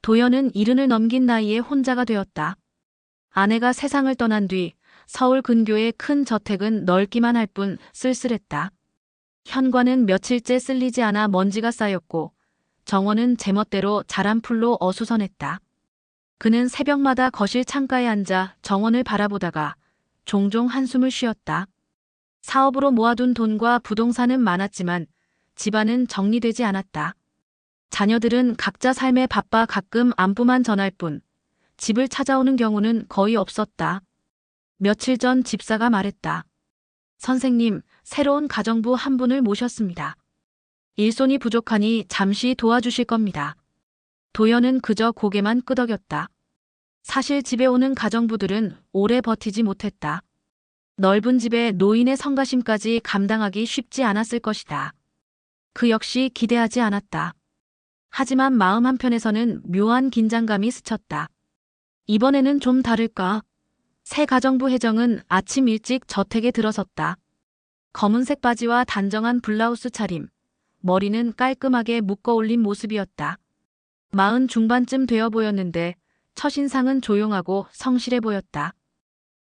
도연은 70을 넘긴 나이에 혼자가 되었다. 아내가 세상을 떠난 뒤 서울 근교의 큰 저택은 넓기만 할 뿐 쓸쓸했다. 현관은 며칠째 쓸리지 않아 먼지가 쌓였고 정원은 제멋대로 자란 풀로 어수선했다. 그는 새벽마다 거실 창가에 앉아 정원을 바라보다가 종종 한숨을 쉬었다. 사업으로 모아둔 돈과 부동산은 많았지만 집안은 정리되지 않았다. 자녀들은 각자 삶에 바빠 가끔 안부만 전할 뿐 집을 찾아오는 경우는 거의 없었다. 며칠 전 집사가 말했다. 선생님, 새로운 가정부 한 분을 모셨습니다. 일손이 부족하니 잠시 도와주실 겁니다. 도연은 그저 고개만 끄덕였다. 사실 집에 오는 가정부들은 오래 버티지 못했다. 넓은 집에 노인의 성가심까지 감당하기 쉽지 않았을 것이다. 그 역시 기대하지 않았다. 하지만 마음 한편에서는 묘한 긴장감이 스쳤다. 이번에는 좀 다를까? 새 가정부 혜정은 아침 일찍 저택에 들어섰다. 검은색 바지와 단정한 블라우스 차림, 머리는 깔끔하게 묶어 올린 모습이었다. 40 중반쯤 되어 보였는데 첫인상은 조용하고 성실해 보였다.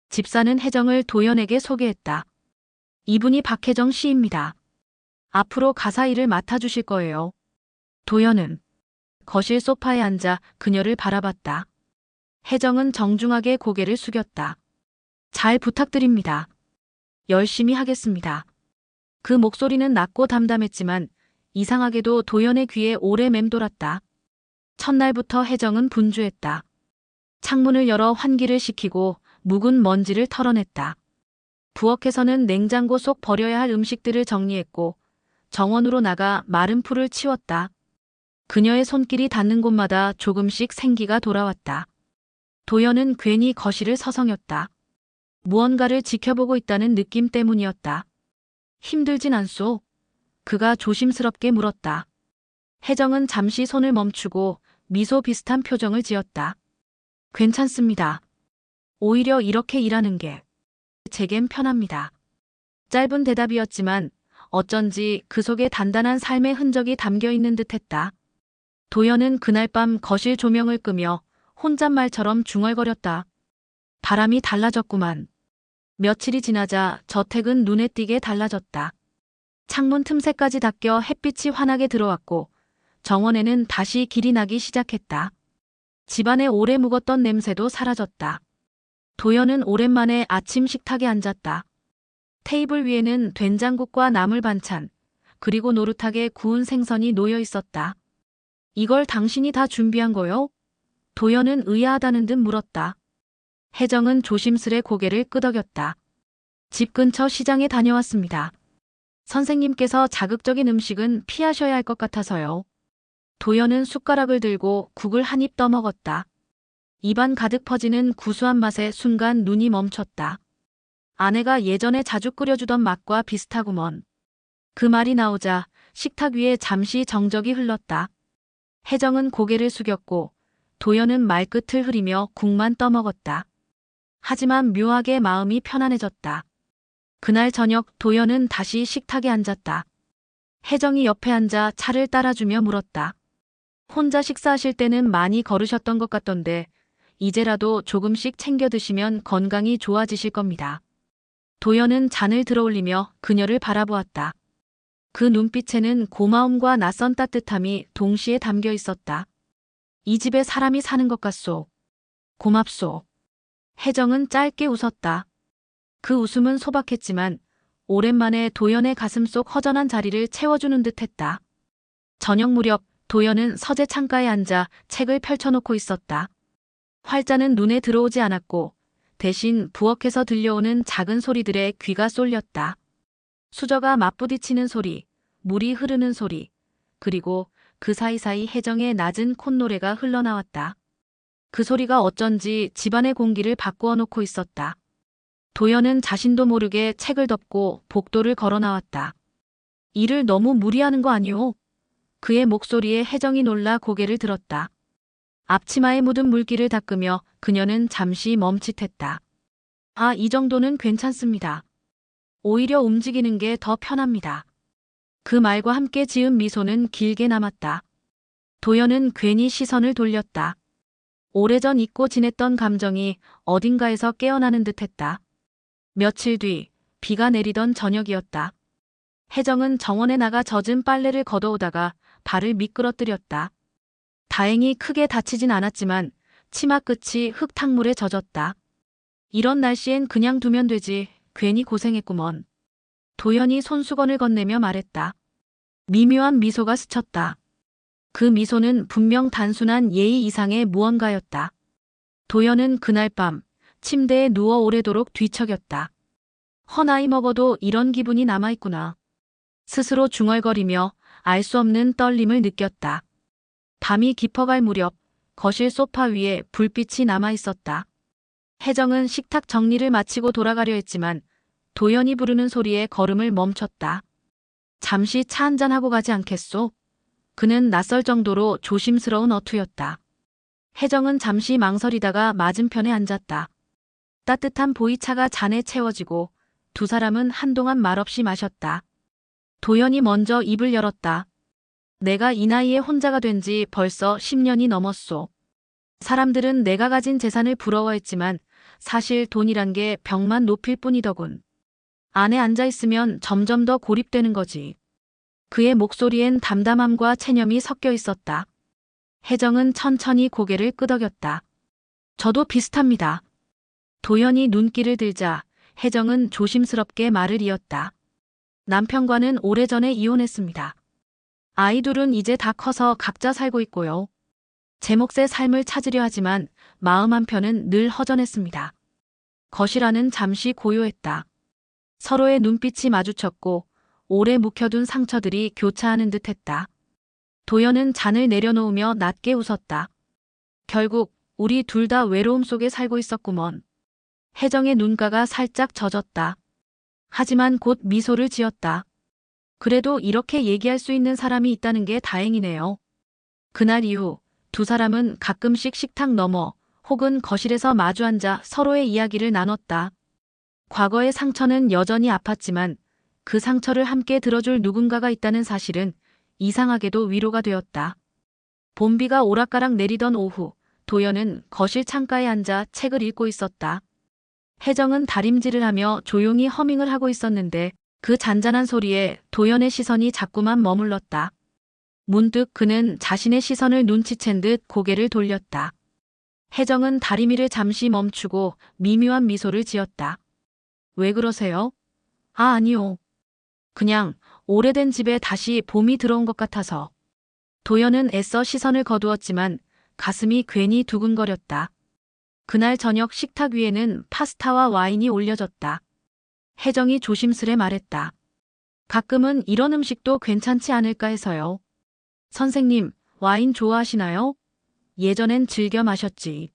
집사는 혜정을 도연에게 소개했다. 이분이 박혜정 씨입니다. 앞으로 가사 일을 맡아주실 거예요. 도연은 거실 소파에 앉아 그녀를 바라봤다. 혜정은 정중하게 고개를 숙였다. 잘 부탁드립니다. 열심히 하겠습니다. 그 목소리는 낮고 담담했지만 이상하게도 도연의 귀에 오래 맴돌았다. 첫날부터 혜정은 분주했다. 창문을 열어 환기를 시키고 묵은 먼지를 털어냈다. 부엌에서는 냉장고 속 버려야 할 음식들을 정리했고 정원으로 나가 마른 풀을 치웠다. 그녀의 손길이 닿는 곳마다 조금씩 생기가 돌아왔다. 도연은 괜히 거실을 서성였다. 무언가를 지켜보고 있다는 느낌 때문이었다. 힘들진 않소? 그가 조심스럽게 물었다. 혜정은 잠시 손을 멈추고 미소 비슷한 표정을 지었다. 괜찮습니다. 오히려 이렇게 일하는 게 제겐 편합니다. 짧은 대답이었지만 어쩐지 그 속에 단단한 삶의 흔적이 담겨 있는 듯했다. 도연은 그날 밤 거실 조명을 끄며 혼잣말처럼 중얼거렸다. 바람이 달라졌구만. 며칠이 지나자 저택은 눈에 띄게 달라졌다. 창문 틈새까지 닦여 햇빛이 환하게 들어왔고 정원에는 다시 길이 나기 시작했다. 집안에 오래 묵었던 냄새도 사라졌다. 도연은 오랜만에 아침 식탁에 앉았다. 테이블 위에는 된장국과 나물 반찬, 그리고 노릇하게 구운 생선이 놓여 있었다. 이걸 당신이 다 준비한 거요? 도연은 의아하다는 듯 물었다. 혜정은 조심스레 고개를 끄덕였다. 집 근처 시장에 다녀왔습니다. 선생님께서 자극적인 음식은 피하셔야 할 것 같아서요. 도연은 숟가락을 들고 국을 한 입 떠먹었다. 입안 가득 퍼지는 구수한 맛에 순간 눈이 멈췄다. 아내가 예전에 자주 끓여주던 맛과 비슷하구먼. 그 말이 나오자 식탁 위에 잠시 정적이 흘렀다. 혜정은 고개를 숙였고 도연은 말끝을 흐리며 국만 떠먹었다. 하지만 묘하게 마음이 편안해졌다. 그날 저녁 도연은 다시 식탁에 앉았다. 혜정이 옆에 앉아 차를 따라주며 물었다. 혼자 식사하실 때는 많이 걸으셨던 것 같던데 이제라도 조금씩 챙겨 드시면 건강이 좋아지실 겁니다. 도연은 잔을 들어올리며 그녀를 바라보았다. 그 눈빛에는 고마움과 낯선 따뜻함이 동시에 담겨 있었다. 이 집에 사람이 사는 것 같소. 고맙소. 혜정은 짧게 웃었다. 그 웃음은 소박했지만 오랜만에 도연의 가슴 속 허전한 자리를 채워주는 듯했다. 저녁 무렵 도연은 서재 창가에 앉아 책을 펼쳐놓고 있었다. 활자는 눈에 들어오지 않았고 대신 부엌에서 들려오는 작은 소리들에 귀가 쏠렸다. 수저가 맞부딪히는 소리, 물이 흐르는 소리, 그리고 그 사이사이 혜정의 낮은 콧노래가 흘러나왔다. 그 소리가 어쩐지 집안의 공기를 바꾸어 놓고 있었다. 도연은 자신도 모르게 책을 덮고 복도를 걸어 나왔다. 일을 너무 무리하는 거 아니오? 그의 목소리에 혜정이 놀라 고개를 들었다. 앞치마에 묻은 물기를 닦으며 그녀는 잠시 멈칫했다. 아, 이 정도는 괜찮습니다. 오히려 움직이는 게 더 편합니다. 그 말과 함께 지은 미소는 길게 남았다. 도연은 괜히 시선을 돌렸다. 오래전 잊고 지냈던 감정이 어딘가에서 깨어나는 듯했다. 며칠 뒤 비가 내리던 저녁이었다. 혜정은 정원에 나가 젖은 빨래를 걷어오다가 발을 미끄러뜨렸다. 다행히 크게 다치진 않았지만 치마 끝이 흙탕물에 젖었다. 이런 날씨엔 그냥 두면 되지. 괜히 고생했구먼. 도연이 손수건을 건네며 말했다. 미묘한 미소가 스쳤다. 그 미소는 분명 단순한 예의 이상의 무언가였다. 도연은 그날 밤 침대에 누워 오래도록 뒤척였다. 나이 먹어도 이런 기분이 남아있구나. 스스로 중얼거리며 알 수 없는 떨림을 느꼈다. 밤이 깊어갈 무렵 거실 소파 위에 불빛이 남아있었다. 혜정은 식탁 정리를 마치고 돌아가려 했지만 도연이 부르는 소리에 걸음을 멈췄다. 잠시 차 한잔하고 가지 않겠소? 그는 낯설 정도로 조심스러운 어투였다. 혜정은 잠시 망설이다가 맞은편에 앉았다. 따뜻한 보이차가 잔에 채워지고 두 사람은 한동안 말없이 마셨다. 도연이 먼저 입을 열었다. 내가 이 나이에 혼자가 된 지 벌써 10년이 넘었소. 사람들은 내가 가진 재산을 부러워했지만 사실 돈이란 게 벽만 높일 뿐이더군. 안에 앉아있으면 점점 더 고립되는 거지. 그의 목소리엔 담담함과 체념이 섞여 있었다. 혜정은 천천히 고개를 끄덕였다. 저도 비슷합니다. 도연이 눈길을 들자 혜정은 조심스럽게 말을 이었다. 남편과는 오래전에 이혼했습니다. 아이 둘은 이제 다 커서 각자 살고 있고요. 제 몫의 삶을 찾으려 하지만 마음 한편은 늘 허전했습니다. 거실 안은 잠시 고요했다. 서로의 눈빛이 마주쳤고 오래 묵혀둔 상처들이 교차하는 듯했다. 도연은 잔을 내려놓으며 낮게 웃었다. 결국 우리 둘 다 외로움 속에 살고 있었구먼. 혜정의 눈가가 살짝 젖었다. 하지만 곧 미소를 지었다. 그래도 이렇게 얘기할 수 있는 사람이 있다는 게 다행이네요. 그날 이후 두 사람은 가끔씩 식탁 너머 혹은 거실에서 마주 앉아 서로의 이야기를 나눴다. 과거의 상처는 여전히 아팠지만 그 상처를 함께 들어줄 누군가가 있다는 사실은 이상하게도 위로가 되었다. 봄비가 오락가락 내리던 오후, 도연은 거실 창가에 앉아 책을 읽고 있었다. 혜정은 다림질을 하며 조용히 허밍을 하고 있었는데 그 잔잔한 소리에 도연의 시선이 자꾸만 머물렀다. 문득 그는 자신의 시선을 눈치챈 듯 고개를 돌렸다. 혜정은 다리미를 잠시 멈추고 미묘한 미소를 지었다. 왜 그러세요? 아니요. 그냥 오래된 집에 다시 봄이 들어온 것 같아서. 도연은 애써 시선을 거두었지만 가슴이 괜히 두근거렸다. 그날 저녁 식탁 위에는 파스타와 와인이 올려졌다. 혜정이 조심스레 말했다. 가끔은 이런 음식도 괜찮지 않을까 해서요. 선생님, 와인 좋아하시나요? 예전엔 즐겨 마셨지.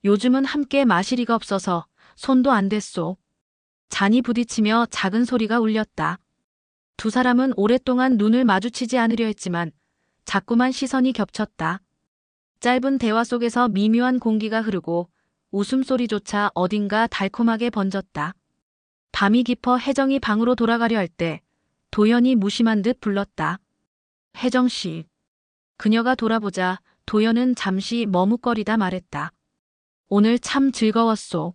요즘은 함께 마실 리가 없어서 손도 안 댔소. 잔이 부딪히며 작은 소리가 울렸다. 두 사람은 오랫동안 눈을 마주치지 않으려 했지만 자꾸만 시선이 겹쳤다. 짧은 대화 속에서 미묘한 공기가 흐르고 웃음소리조차 어딘가 달콤하게 번졌다. 밤이 깊어 혜정이 방으로 돌아가려 할 때 도연이 무심한 듯 불렀다. 혜정 씨. 그녀가 돌아보자 도연은 잠시 머뭇거리다 말했다. 오늘 참 즐거웠소.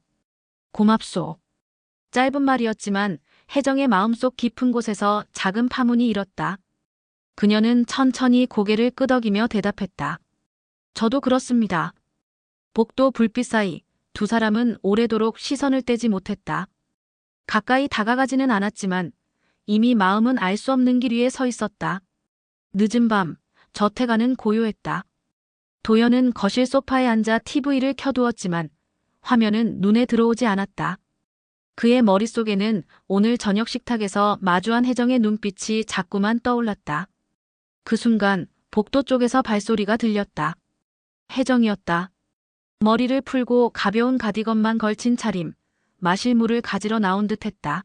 고맙소. 짧은 말이었지만 혜정의 마음속 깊은 곳에서 작은 파문이 일었다. 그녀는 천천히 고개를 끄덕이며 대답했다. 저도 그렇습니다. 복도 불빛 사이 두 사람은 오래도록 시선을 떼지 못했다. 가까이 다가가지는 않았지만 이미 마음은 알 수 없는 길 위에 서 있었다. 늦은 밤, 저택 안은 고요했다. 도연은 거실 소파에 앉아 TV를 켜두었지만 화면은 눈에 들어오지 않았다. 그의 머릿속에는 오늘 저녁 식탁에서 마주한 혜정의 눈빛이 자꾸만 떠올랐다. 그 순간 복도 쪽에서 발소리가 들렸다. 혜정이었다. 머리를 풀고 가벼운 가디건만 걸친 차림, 마실 물을 가지러 나온 듯했다.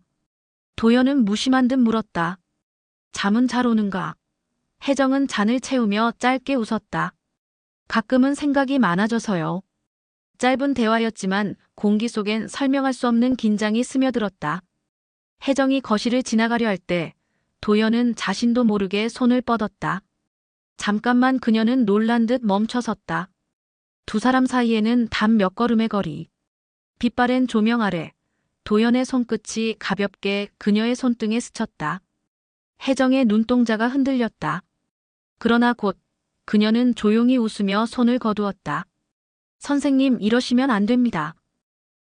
도연은 무심한 듯 물었다. 잠은 잘 오는가? 혜정은 잔을 채우며 짧게 웃었다. 가끔은 생각이 많아져서요. 짧은 대화였지만 공기 속엔 설명할 수 없는 긴장이 스며들었다. 혜정이 거실을 지나가려 할 때 도연은 자신도 모르게 손을 뻗었다. 잠깐만 그녀는 놀란 듯 멈춰섰다. 두 사람 사이에는 단 몇 걸음의 거리. 빛바랜 조명 아래 도연의 손끝이 가볍게 그녀의 손등에 스쳤다. 혜정의 눈동자가 흔들렸다. 그러나 곧 그녀는 조용히 웃으며 손을 거두었다. 선생님, 이러시면 안 됩니다.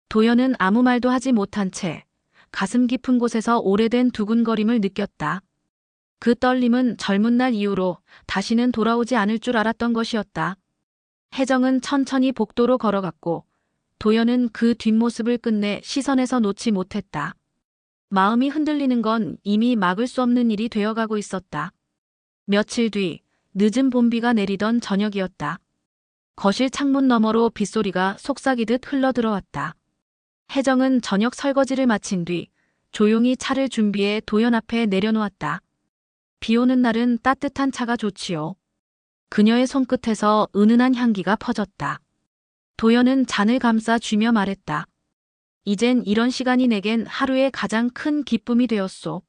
도연은 아무 말도 하지 못한 채 가슴 깊은 곳에서 오래된 두근거림을 느꼈다. 그 떨림은 젊은 날 이후로 다시는 돌아오지 않을 줄 알았던 것이었다. 혜정은 천천히 복도로 걸어갔고 도연은 그 뒷모습을 끝내 시선에서 놓지 못했다. 마음이 흔들리는 건 이미 막을 수 없는 일이 되어가고 있었다. 며칠 뒤 늦은 봄비가 내리던 저녁이었다. 거실 창문 너머로 빗소리가 속삭이듯 흘러들어왔다. 혜정은 저녁 설거지를 마친 뒤 조용히 차를 준비해 도연 앞에 내려놓았다. 비 오는 날은 따뜻한 차가 좋지요. 그녀의 손끝에서 은은한 향기가 퍼졌다. 도연은 잔을 감싸 쥐며 말했다. 이젠 이런 시간이 내겐 하루의 가장 큰 기쁨이 되었소.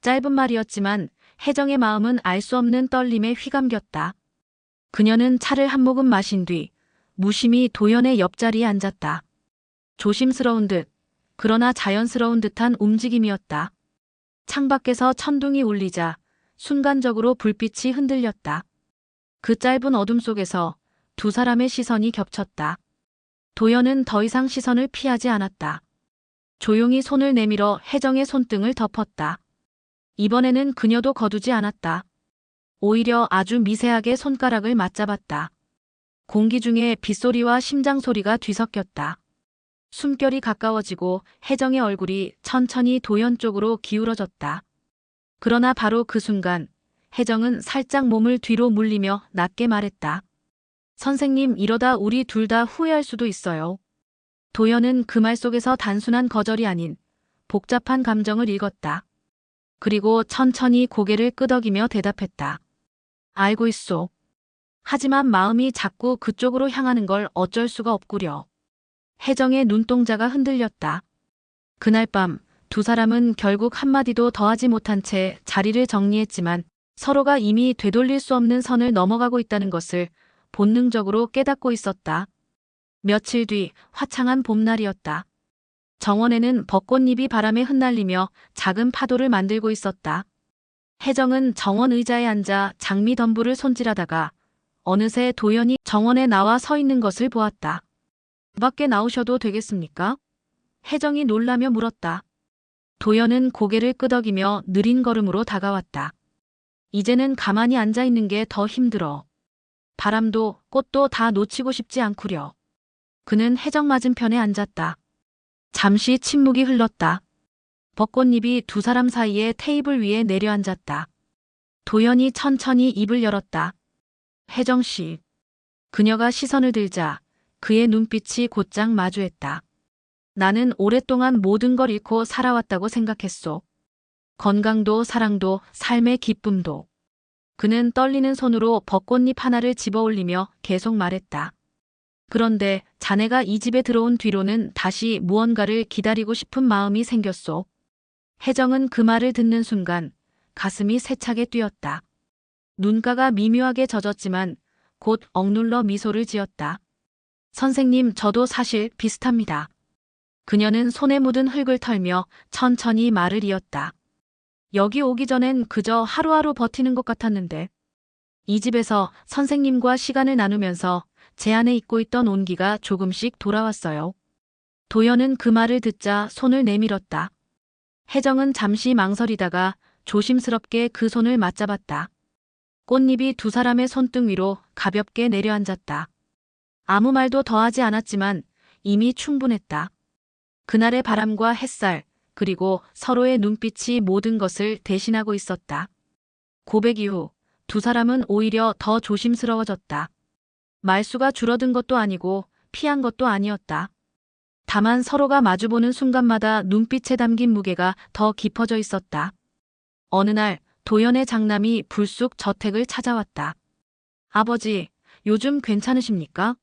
짧은 말이었지만 혜정의 마음은 알 수 없는 떨림에 휘감겼다. 그녀는 차를 한 모금 마신 뒤 무심히 도연의 옆자리에 앉았다. 조심스러운 듯, 그러나 자연스러운 듯한 움직임이었다. 창밖에서 천둥이 울리자 순간적으로 불빛이 흔들렸다. 그 짧은 어둠 속에서 두 사람의 시선이 겹쳤다. 도연은 더 이상 시선을 피하지 않았다. 조용히 손을 내밀어 혜정의 손등을 덮었다. 이번에는 그녀도 거두지 않았다. 오히려 아주 미세하게 손가락을 맞잡았다. 공기 중에 빗소리와 심장 소리가 뒤섞였다. 숨결이 가까워지고 혜정의 얼굴이 천천히 도연 쪽으로 기울어졌다. 그러나 바로 그 순간 혜정은 살짝 몸을 뒤로 물리며 낮게 말했다. 선생님, 이러다 우리 둘 다 후회할 수도 있어요. 도연은 그 말 속에서 단순한 거절이 아닌 복잡한 감정을 읽었다. 그리고 천천히 고개를 끄덕이며 대답했다. 알고 있소. 하지만 마음이 자꾸 그쪽으로 향하는 걸 어쩔 수가 없구려. 혜정의 눈동자가 흔들렸다. 그날 밤 두 사람은 결국 한마디도 더하지 못한 채 자리를 정리했지만 서로가 이미 되돌릴 수 없는 선을 넘어가고 있다는 것을 본능적으로 깨닫고 있었다. 며칠 뒤 화창한 봄날이었다. 정원에는 벚꽃잎이 바람에 흩날리며 작은 파도를 만들고 있었다. 혜정은 정원 의자에 앉아 장미 덤불을 손질하다가 어느새 도연이 정원에 나와 서 있는 것을 보았다. 밖에 나오셔도 되겠습니까? 혜정이 놀라며 물었다. 도연은 고개를 끄덕이며 느린 걸음으로 다가왔다. 이제는 가만히 앉아 있는 게 더 힘들어. 바람도 꽃도 다 놓치고 싶지 않구려. 그는 혜정 맞은편에 앉았다. 잠시 침묵이 흘렀다. 벚꽃잎이 두 사람 사이에 테이블 위에 내려앉았다. 도연이 천천히 입을 열었다. 혜정 씨. 그녀가 시선을 들자 그의 눈빛이 곧장 마주했다. 나는 오랫동안 모든 걸 잃고 살아왔다고 생각했소. 건강도 사랑도 삶의 기쁨도. 그는 떨리는 손으로 벚꽃잎 하나를 집어올리며 계속 말했다. 그런데 자네가 이 집에 들어온 뒤로는 다시 무언가를 기다리고 싶은 마음이 생겼소. 혜정은 그 말을 듣는 순간 가슴이 세차게 뛰었다. 눈가가 미묘하게 젖었지만 곧 억눌러 미소를 지었다. 선생님, 저도 사실 비슷합니다. 그녀는 손에 묻은 흙을 털며 천천히 말을 이었다. 여기 오기 전엔 그저 하루하루 버티는 것 같았는데 이 집에서 선생님과 시간을 나누면서 제 안에 잊고 있던 온기가 조금씩 돌아왔어요. 도연은 그 말을 듣자 손을 내밀었다. 혜정은 잠시 망설이다가 조심스럽게 그 손을 맞잡았다. 꽃잎이 두 사람의 손등 위로 가볍게 내려앉았다. 아무 말도 더하지 않았지만 이미 충분했다. 그날의 바람과 햇살, 그리고 서로의 눈빛이 모든 것을 대신하고 있었다. 고백 이후 두 사람은 오히려 더 조심스러워졌다. 말수가 줄어든 것도 아니고 피한 것도 아니었다. 다만 서로가 마주보는 순간마다 눈빛에 담긴 무게가 더 깊어져 있었다. 어느 날 도연의 장남이 불쑥 저택을 찾아왔다. 아버지, 요즘 괜찮으십니까?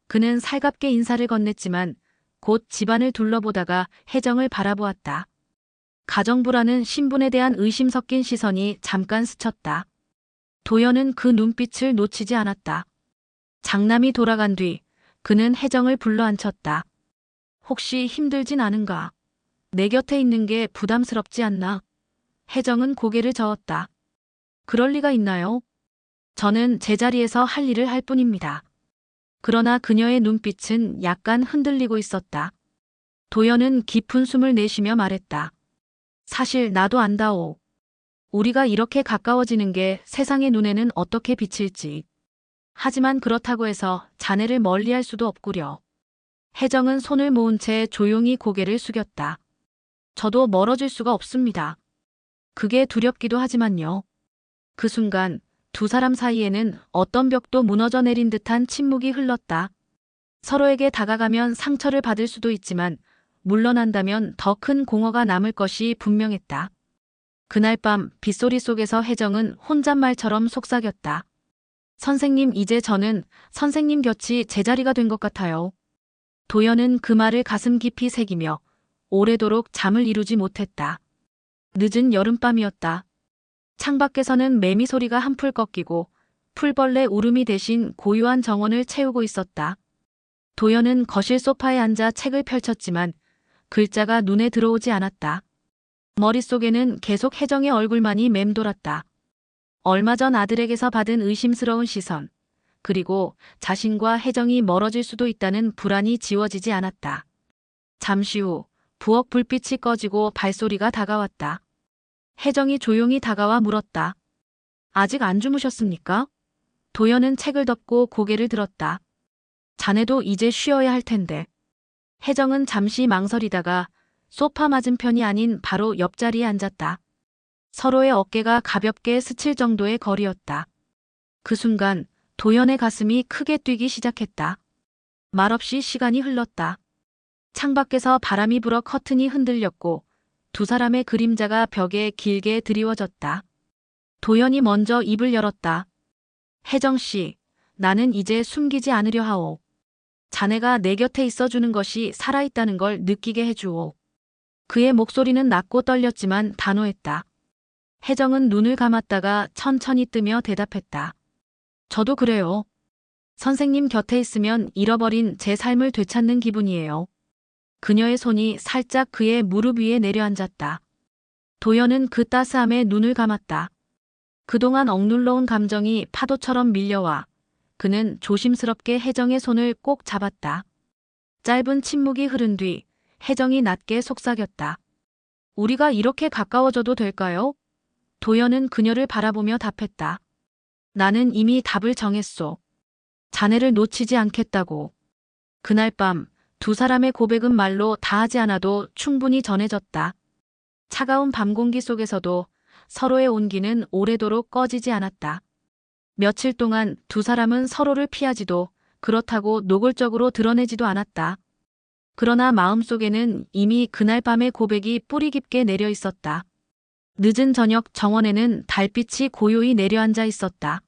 그는 살갑게 인사를 건넸지만 곧 집안을 둘러보다가 혜정을 바라보았다. 가정부라는 신분에 대한 의심 섞인 시선이 잠깐 스쳤다. 도연은 그 눈빛을 놓치지 않았다. 장남이 돌아간 뒤 그는 혜정을 불러앉혔다. 혹시 힘들진 않은가? 내 곁에 있는 게 부담스럽지 않나? 혜정은 고개를 저었다. 그럴 리가 있나요? 저는 제자리에서 할 일을 할 뿐입니다. 그러나 그녀의 눈빛은 약간 흔들리고 있었다. 도연은 깊은 숨을 내쉬며 말했다. 사실 나도 안다오. 우리가 이렇게 가까워지는 게 세상의 눈에는 어떻게 비칠지. 하지만 그렇다고 해서 자네를 멀리할 수도 없구려. 혜정은 손을 모은 채 조용히 고개를 숙였다. 저도 멀어질 수가 없습니다. 그게 두렵기도 하지만요. 그 순간 두 사람 사이에는 어떤 벽도 무너져 내린 듯한 침묵이 흘렀다. 서로에게 다가가면 상처를 받을 수도 있지만 물러난다면 더 큰 공허가 남을 것이 분명했다. 그날 밤 빗소리 속에서 혜정은 혼잣말처럼 속삭였다. 선생님, 이제 저는 선생님 곁이 제자리가 된 것 같아요. 도연은 그 말을 가슴 깊이 새기며 오래도록 잠을 이루지 못했다. 늦은 여름밤이었다. 창밖에서는 매미 소리가 한풀 꺾이고 풀벌레 울음이 대신 고요한 정원을 채우고 있었다. 도연은 거실 소파에 앉아 책을 펼쳤지만 글자가 눈에 들어오지 않았다. 머릿속에는 계속 혜정의 얼굴만이 맴돌았다. 얼마 전 아들에게서 받은 의심스러운 시선, 그리고 자신과 혜정이 멀어질 수도 있다는 불안이 지워지지 않았다. 잠시 후 부엌 불빛이 꺼지고 발소리가 다가왔다. 혜정이 조용히 다가와 물었다. 아직 안 주무셨습니까? 도연은 책을 덮고 고개를 들었다. 자네도 이제 쉬어야 할 텐데. 혜정은 잠시 망설이다가 소파 맞은편이 아닌 바로 옆자리에 앉았다. 서로의 어깨가 가볍게 스칠 정도의 거리였다. 그 순간 도연의 가슴이 크게 뛰기 시작했다. 말없이 시간이 흘렀다. 창밖에서 바람이 불어 커튼이 흔들렸고 두 사람의 그림자가 벽에 길게 드리워졌다. 도연이 먼저 입을 열었다. 혜정 씨, 나는 이제 숨기지 않으려 하오. 자네가 내 곁에 있어주는 것이 살아있다는 걸 느끼게 해주오. 그의 목소리는 낮고 떨렸지만 단호했다. 혜정은 눈을 감았다가 천천히 뜨며 대답했다. 저도 그래요. 선생님 곁에 있으면 잃어버린 제 삶을 되찾는 기분이에요. 그녀의 손이 살짝 그의 무릎 위에 내려앉았다. 도연은 그 따스함에 눈을 감았다. 그동안 억눌러온 감정이 파도처럼 밀려와 그는 조심스럽게 혜정의 손을 꼭 잡았다. 짧은 침묵이 흐른 뒤 혜정이 낮게 속삭였다. 우리가 이렇게 가까워져도 될까요? 도연은 그녀를 바라보며 답했다. 나는 이미 답을 정했소. 자네를 놓치지 않겠다고. 그날 밤 두 사람의 고백은 말로 다하지 않아도 충분히 전해졌다. 차가운 밤 공기 속에서도 서로의 온기는 오래도록 꺼지지 않았다. 며칠 동안 두 사람은 서로를 피하지도 그렇다고 노골적으로 드러내지도 않았다. 그러나 마음속에는 이미 그날 밤의 고백이 뿌리 깊게 내려 있었다. 늦은 저녁 정원에는 달빛이 고요히 내려앉아 있었다.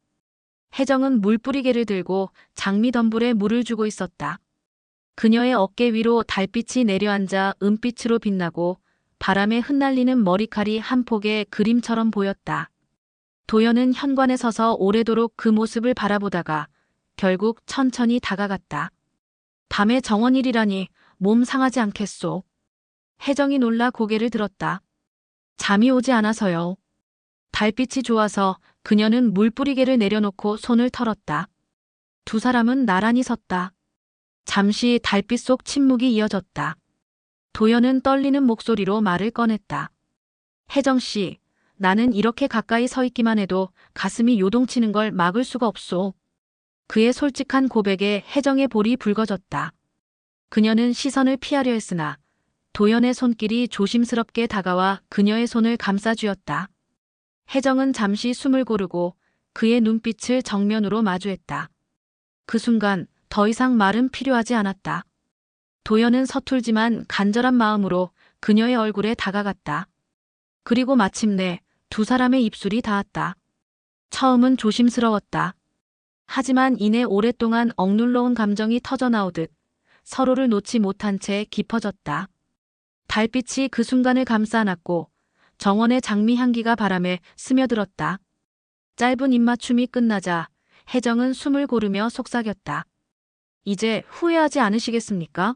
혜정은 물뿌리개를 들고 장미덤불에 물을 주고 있었다. 그녀의 어깨 위로 달빛이 내려앉아 은빛으로 빛나고 바람에 흩날리는 머리칼이 한 폭의 그림처럼 보였다. 도연은 현관에 서서 오래도록 그 모습을 바라보다가 결국 천천히 다가갔다. 밤에 정원일이라니 몸 상하지 않겠소. 혜정이 놀라 고개를 들었다. 잠이 오지 않아서요. 달빛이 좋아서 그녀는 물뿌리개를 내려놓고 손을 털었다. 두 사람은 나란히 섰다. 잠시 달빛 속 침묵이 이어졌다. 도연은 떨리는 목소리로 말을 꺼냈다. 혜정 씨, 나는 이렇게 가까이 서 있기만 해도 가슴이 요동치는 걸 막을 수가 없소. 그의 솔직한 고백에 혜정의 볼이 붉어졌다. 그녀는 시선을 피하려 했으나 도연의 손길이 조심스럽게 다가와 그녀의 손을 감싸쥐었다. 혜정은 잠시 숨을 고르고 그의 눈빛을 정면으로 마주했다. 그 순간 더 이상 말은 필요하지 않았다. 도연은 서툴지만 간절한 마음으로 그녀의 얼굴에 다가갔다. 그리고 마침내 두 사람의 입술이 닿았다. 처음은 조심스러웠다. 하지만 이내 오랫동안 억눌러온 감정이 터져나오듯 서로를 놓지 못한 채 깊어졌다. 달빛이 그 순간을 감싸 안았고 정원의 장미 향기가 바람에 스며들었다. 짧은 입맞춤이 끝나자 혜정은 숨을 고르며 속삭였다. 이제 후회하지 않으시겠습니까?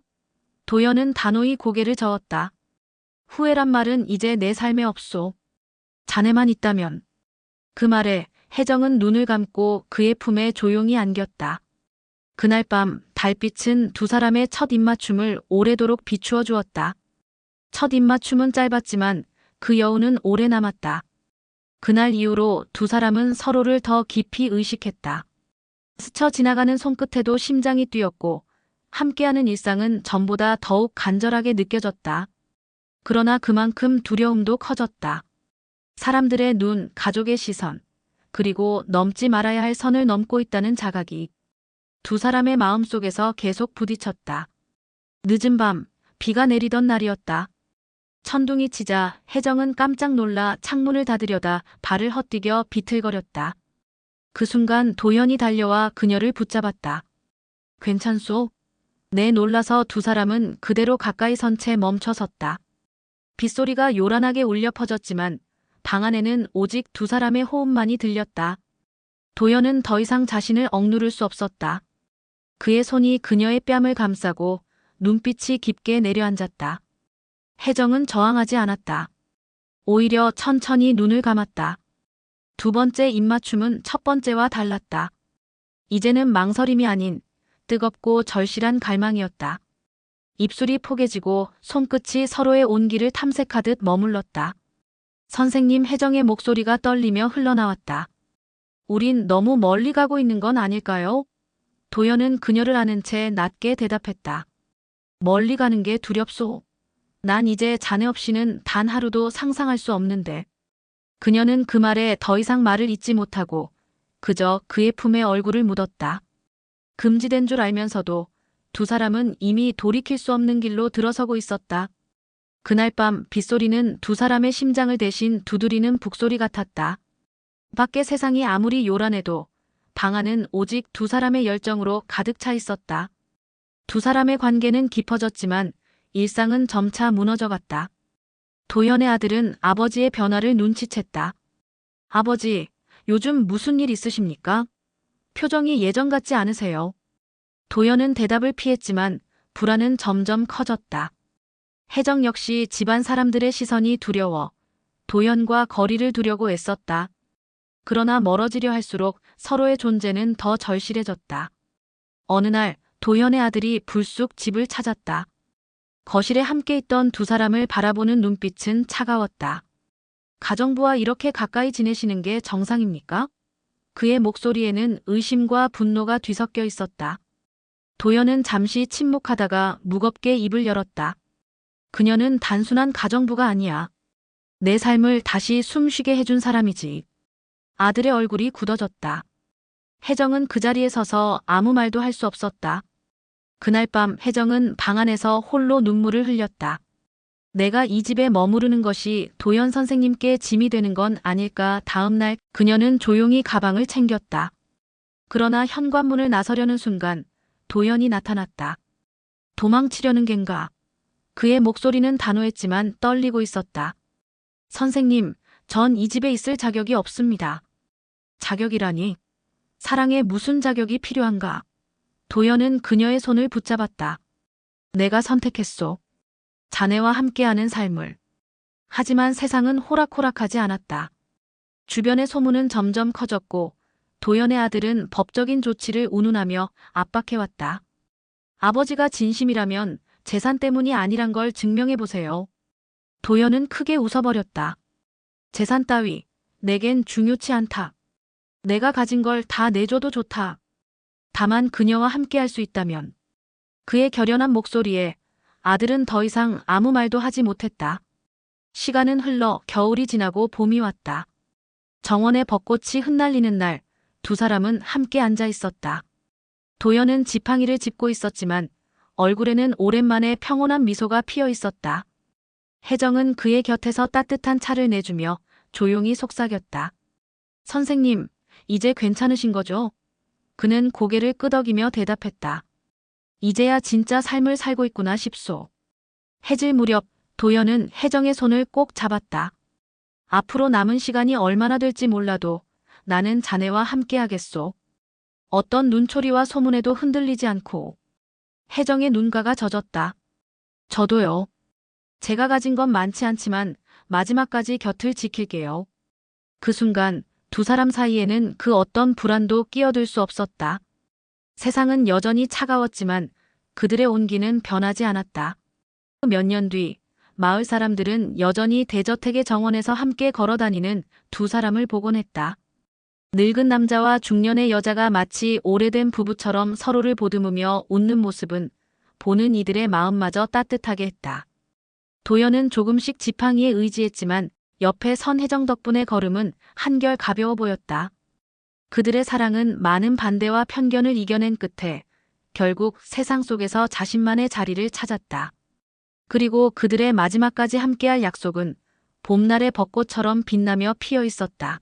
도연은 단호히 고개를 저었다. 후회란 말은 이제 내 삶에 없소. 자네만 있다면. 그 말에 혜정은 눈을 감고 그의 품에 조용히 안겼다. 그날 밤 달빛은 두 사람의 첫 입맞춤을 오래도록 비추어 주었다. 첫 입맞춤은 짧았지만 그 여운은 오래 남았다. 그날 이후로 두 사람은 서로를 더 깊이 의식했다. 스쳐 지나가는 손끝에도 심장이 뛰었고 함께하는 일상은 전보다 더욱 간절하게 느껴졌다. 그러나 그만큼 두려움도 커졌다. 사람들의 눈, 가족의 시선, 그리고 넘지 말아야 할 선을 넘고 있다는 자각이 두 사람의 마음속에서 계속 부딪혔다. 늦은 밤, 비가 내리던 날이었다. 천둥이 치자 혜정은 깜짝 놀라 창문을 닫으려다 발을 헛디뎌 비틀거렸다. 그 순간 도연이 달려와 그녀를 붙잡았다. 괜찮소? 네, 놀라서 두 사람은 그대로 가까이 선 채 멈춰 섰다. 빗소리가 요란하게 울려 퍼졌지만 방 안에는 오직 두 사람의 호흡만이 들렸다. 도연은 더 이상 자신을 억누를 수 없었다. 그의 손이 그녀의 뺨을 감싸고 눈빛이 깊게 내려앉았다. 혜정은 저항하지 않았다. 오히려 천천히 눈을 감았다. 두 번째 입맞춤은 첫 번째와 달랐다. 이제는 망설임이 아닌 뜨겁고 절실한 갈망이었다. 입술이 포개지고 손끝이 서로의 온기를 탐색하듯 머물렀다. 선생님, 혜정의 목소리가 떨리며 흘러나왔다. 우린 너무 멀리 가고 있는 건 아닐까요? 도연은 그녀를 아는 채 낮게 대답했다. 멀리 가는 게 두렵소. 난 이제 자네 없이는 단 하루도 상상할 수 없는데. 그녀는 그 말에 더 이상 말을 잇지 못하고 그저 그의 품에 얼굴을 묻었다. 금지된 줄 알면서도 두 사람은 이미 돌이킬 수 없는 길로 들어서고 있었다. 그날 밤 빗소리는 두 사람의 심장을 대신 두드리는 북소리 같았다. 밖의 세상이 아무리 요란해도 방 안은 오직 두 사람의 열정으로 가득 차 있었다. 두 사람의 관계는 깊어졌지만 일상은 점차 무너져갔다. 도연의 아들은 아버지의 변화를 눈치챘다. 아버지, 요즘 무슨 일 있으십니까? 표정이 예전 같지 않으세요. 도연은 대답을 피했지만 불안은 점점 커졌다. 혜정 역시 집안 사람들의 시선이 두려워 도연과 거리를 두려고 애썼다. 그러나 멀어지려 할수록 서로의 존재는 더 절실해졌다. 어느 날 도연의 아들이 불쑥 집을 찾았다. 거실에 함께 있던 두 사람을 바라보는 눈빛은 차가웠다. 가정부와 이렇게 가까이 지내시는 게 정상입니까? 그의 목소리에는 의심과 분노가 뒤섞여 있었다. 도연은 잠시 침묵하다가 무겁게 입을 열었다. 그녀는 단순한 가정부가 아니야. 내 삶을 다시 숨쉬게 해준 사람이지. 아들의 얼굴이 굳어졌다. 혜정은 그 자리에 서서 아무 말도 할 수 없었다. 그날 밤 혜정은 방 안에서 홀로 눈물을 흘렸다. 내가 이 집에 머무르는 것이 도연 선생님께 짐이 되는 건 아닐까. 다음 날 그녀는 조용히 가방을 챙겼다. 그러나 현관문을 나서려는 순간 도연이 나타났다. 도망치려는 겐가. 그의 목소리는 단호했지만 떨리고 있었다. 선생님, 전 이 집에 있을 자격이 없습니다. 자격이라니? 사랑에 무슨 자격이 필요한가? 도연은 그녀의 손을 붙잡았다. 내가 선택했소. 자네와 함께하는 삶을. 하지만 세상은 호락호락하지 않았다. 주변의 소문은 점점 커졌고 도연의 아들은 법적인 조치를 운운하며 압박해왔다. 아버지가 진심이라면 재산 때문이 아니란 걸 증명해보세요. 도연은 크게 웃어버렸다. 재산 따위, 내겐 중요치 않다. 내가 가진 걸 다 내줘도 좋다. 다만 그녀와 함께할 수 있다면. 그의 결연한 목소리에 아들은 더 이상 아무 말도 하지 못했다. 시간은 흘러 겨울이 지나고 봄이 왔다. 정원의 벚꽃이 흩날리는 날, 두 사람은 함께 앉아 있었다. 도연은 지팡이를 짚고 있었지만 얼굴에는 오랜만에 평온한 미소가 피어 있었다. 혜정은 그의 곁에서 따뜻한 차를 내주며 조용히 속삭였다. 선생님, 이제 괜찮으신 거죠? 그는 고개를 끄덕이며 대답했다. 이제야 진짜 삶을 살고 있구나 싶소. 해질 무렵 도연은 혜정의 손을 꼭 잡았다. 앞으로 남은 시간이 얼마나 될지 몰라도 나는 자네와 함께하겠소. 어떤 눈초리와 소문에도 흔들리지 않고. 혜정의 눈가가 젖었다. 저도요. 제가 가진 건 많지 않지만 마지막까지 곁을 지킬게요. 그 순간 두 사람 사이에는 그 어떤 불안도 끼어들 수 없었다. 세상은 여전히 차가웠지만 그들의 온기는 변하지 않았다. 몇 년 뒤 마을 사람들은 여전히 대저택의 정원에서 함께 걸어다니는 두 사람을 보곤 했다. 늙은 남자와 중년의 여자가 마치 오래된 부부처럼 서로를 보듬으며 웃는 모습은 보는 이들의 마음마저 따뜻하게 했다. 도연은 조금씩 지팡이에 의지했지만 옆에 선 혜정 덕분에 걸음은 한결 가벼워 보였다. 그들의 사랑은 많은 반대와 편견을 이겨낸 끝에 결국 세상 속에서 자신만의 자리를 찾았다. 그리고 그들의 마지막까지 함께할 약속은 봄날의 벚꽃처럼 빛나며 피어 있었다.